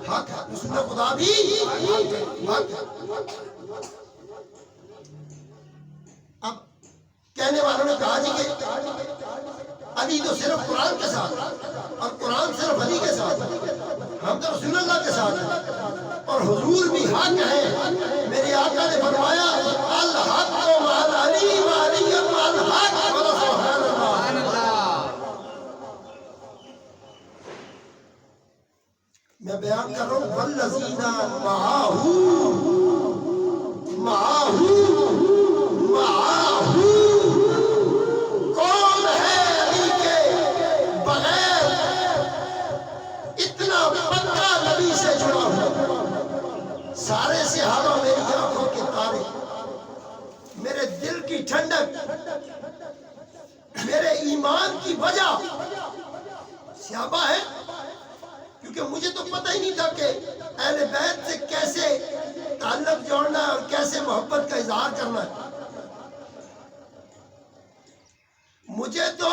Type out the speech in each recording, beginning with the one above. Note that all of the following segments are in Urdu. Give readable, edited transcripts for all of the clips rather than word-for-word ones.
حق ہے، رسول خدا بھی حق ہے۔ اب کہنے والوں نے کہا جی کہ علی تو صرف قرآن کے ساتھ اور قرآن صرف علی کے ساتھ، ہم تو رسول اللہ کے ساتھ ہیں اور حضور بھی حق ہے۔ میرے آقا نے فرمایا الحق مع علی وعلی مع الحق، سبحان اللہ۔ میں بیان کر رہا ہوں والذین معہ کون ہے علی کے بغیر اتنا پکا نبی سے جڑا ہوا؟ سارے صحابہ میری آنکھوں کے تارے، میرے دل کی ٹھنڈک، میرے ایمان کی وجہ صحابہ ہے، کیونکہ مجھے تو پتہ ہی نہیں تھا کہ اہل بیت سے کیسے تعلق جوڑنا ہے اور کیسے محبت کا اظہار کرنا ہے۔ مجھے تو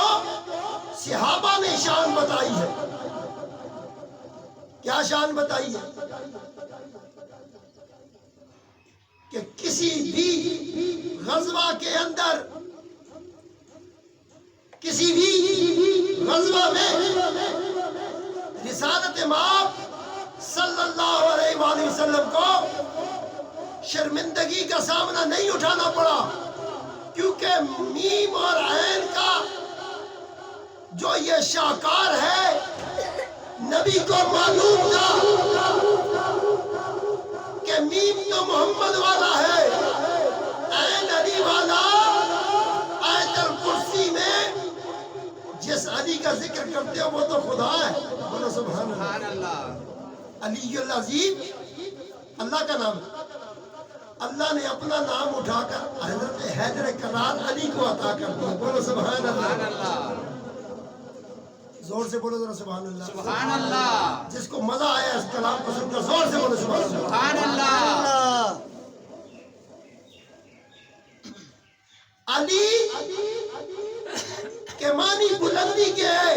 صحابہ نے شان بتائی ہے۔ کیا شان بتائی ہے؟ کہ کسی بھی غزوہ کے اندر، کسی بھی غزوہ میں رسالت مآب صلی اللہ علیہ وآلہ وسلم کو شرمندگی کا سامنا نہیں اٹھانا پڑا، کیونکہ میم اور عین کا جو یہ شاہکار ہے نبی کو معلوم تھا کہ میم تو محمد والا ہے، عین علی والا۔ آیت الکرسی میں جس علی کا ذکر کرتے ہو وہ تو خدا ہے، بولو سبحان اللہ۔ علی العظیم اللہ کا نام ہے۔ اللہ نے اپنا نام اٹھا کر حضرت حیدر کرار علی کو عطا کر دیا، بولو سبحان اللہ۔ زور سے بولو ذرا سبحان اللہ، سبحان اللہ۔ جس کو مزہ آیا اس کلام کو سن کر زور سے بولو سبحان اللہ، سبحان اللہ۔ علی کے معنی بلندی کے ہے،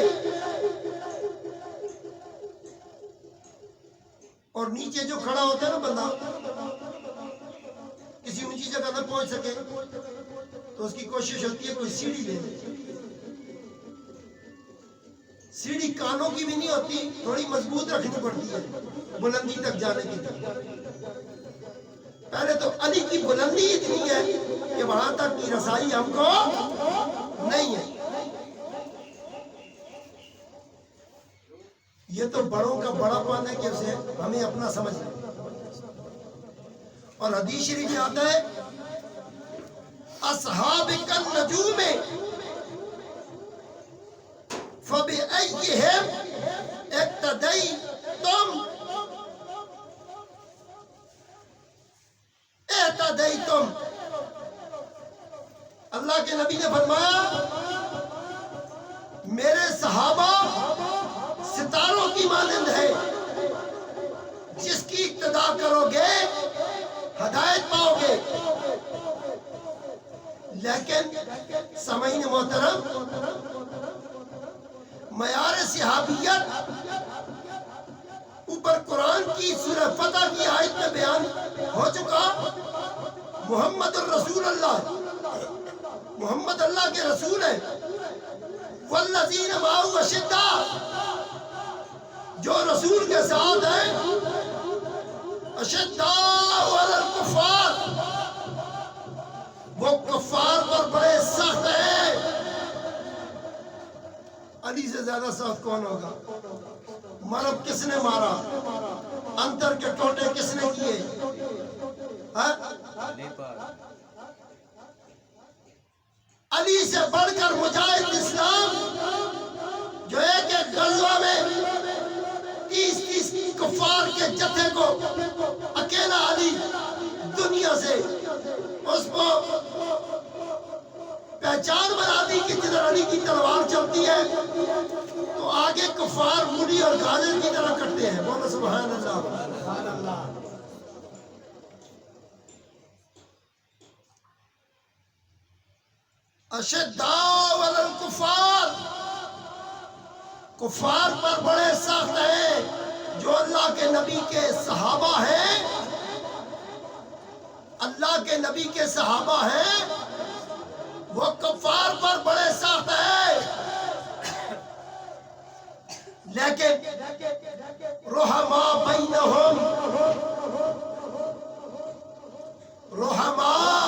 اور نیچے جو کھڑا ہوتا ہے نا بندہ، کسی اونچی جگہ نہ پہنچ سکے تو اس کی کوشش ہوتی ہے کوئی سیڑھی لے لے۔ سیڑھی کانوں کی بھی نہیں ہوتی، تھوڑی مضبوط رکھنی پڑتی ہے بلندی تک جانے کی۔ پہلے تو علی کی بلندی اتنی ہے کہ وہاں تک کی رسائی ہم کو نہیں ہے۔ یہ تو بڑوں کا بڑا پن ہے کہ اسے ہمیں اپنا سمجھ لیں۔ اور حدیث شریف میں آتا ہے اصحاب النجوم فبأيهم اهتديتم۔ اللہ کے نبی نے فرمایا میرے صحابہ ستاروں کی مانند ہے، جس کی اقتدا کرو گے ہدایت پاؤ گے۔ لیکن سامعین محترم، معیار صحابیت اوپر قرآن کی سورہ فتح کی آیت میں بیان ہو چکا۔ محمد الرسول اللہ، محمد اللہ کے رسول ہیں۔ والذین معہ اشداء، جو رسول کے ساتھ ہیں، اشداء علی الکفار، وہ کفار پر بڑے سخت ہیں۔ علی سے زیادہ سخت کون ہوگا؟ مرب کس نے مارا؟ انتر کے ٹوٹے کس نے کیے؟ علی سے بڑھ کر مجاہد اسلام جو ایک ایک غزوہ میں 30 کفار کے جتھے کو اکیلا علی دنیا سے اس کو پہچان بنا دی کہ جدھر علی کی تلوار چلتی ہے تو آگے کفار مولی اور گاجر کی طرح کٹتے ہیں، بولو سبحان اللہ۔ اشداء علی الکفار، کفار پر بڑے سخت ہیں۔ جو اللہ کے نبی کے صحابہ ہیں، اللہ کے نبی کے صحابہ ہیں، وہ کفار پر بڑے سخت ہیں، لیکن رحماء بینہم، رحماء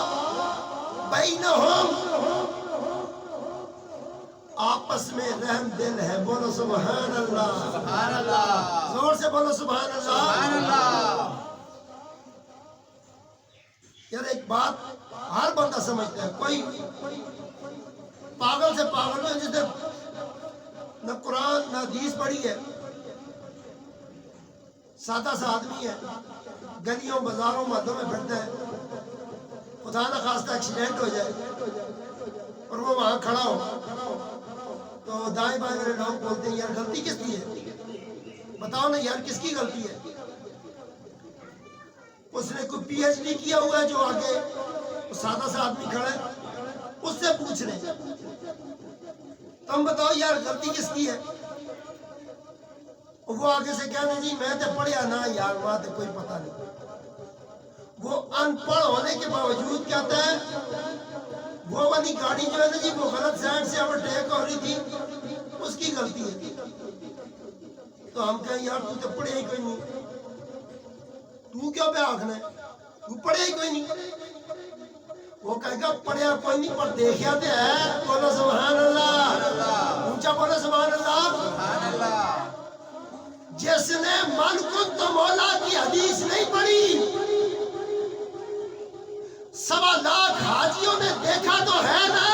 بینہم، آپس میں رحم دل ہے۔ بولو سبحان اللہ، سبحان اللہ، زور سے بولو سبحان اللہ۔ سبحان اللہ۔ یار ایک بات ہر بندہ سمجھتا ہے، کوئی پاگل سے پاگل ہے جس نے نہ قرآن نہ حدیث پڑھی ہے، سادہ سا آدمی ہے، گلیوں بازاروں محلوں میں پھرتا ہے، خدا نہ خواستہ ایکسیڈنٹ ہو جائے اور وہ وہاں کھڑا ہو تو دائیں بائیں میرے لوگ بولتے ہیں یار غلطی کس کی ہے؟ بتاؤ نا یار کس کی غلطی ہے؟ اس نے کوئی پی ایچ ڈی کیا ہوا ہے جو آگے سادہ سا آدمی کھڑا ہے، اس سے پوچھ رہے ہیں تم بتاؤ یار غلطی کس کی ہے؟ وہ آگے سے کہنے جی میں تو پڑھیا نہ یار، وہاں تو کوئی پتہ نہیں۔ وہ ان پڑھ ہونے کے باوجود کہتا ہے وہ والی گاڑی جو ہے نا جی وہ غلط سائڈ سے اوورٹیک ہو رہی تھی، اس کی غلطی ہے۔ تو ہم کہیں یار تو پڑھیا ہی کوئی نہیں، تو کیا پہ آخنا ہے، تو پڑھیا ہی کوئی نہیں۔ وہ کہے گا پڑھیا کوئی نہیں پر دیکھیا تو ہے۔ بولو سبحان اللہ، اونچا بولو سبحان اللہ، سبحان اللہ۔ جس نے من کن تو مولا کی حدیث نہیں پڑھی، 1.25 حاجیوں نے دیکھا تو ہے نا۔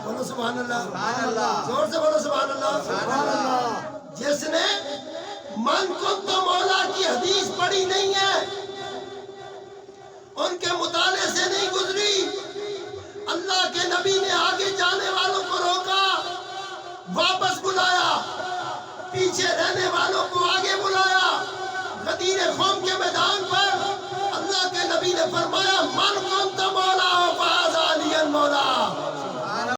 بولو سبحان اللہ، سبحان اللہ، زور سے بولو سبحان اللہ۔ سبحان اللہ۔ جس نے من کن تو مولا کی حدیث پڑھی نہیں ہے، ان کے مطالعے سے نہیں گزری، اللہ کے نبی نے آگے جانے والوں کو روکا، واپس بلایا، پیچھے رہنے والوں کو آگے بلایا۔ غدیر خم کے میدان پر اللہ کے نبی نے فرمایا من کو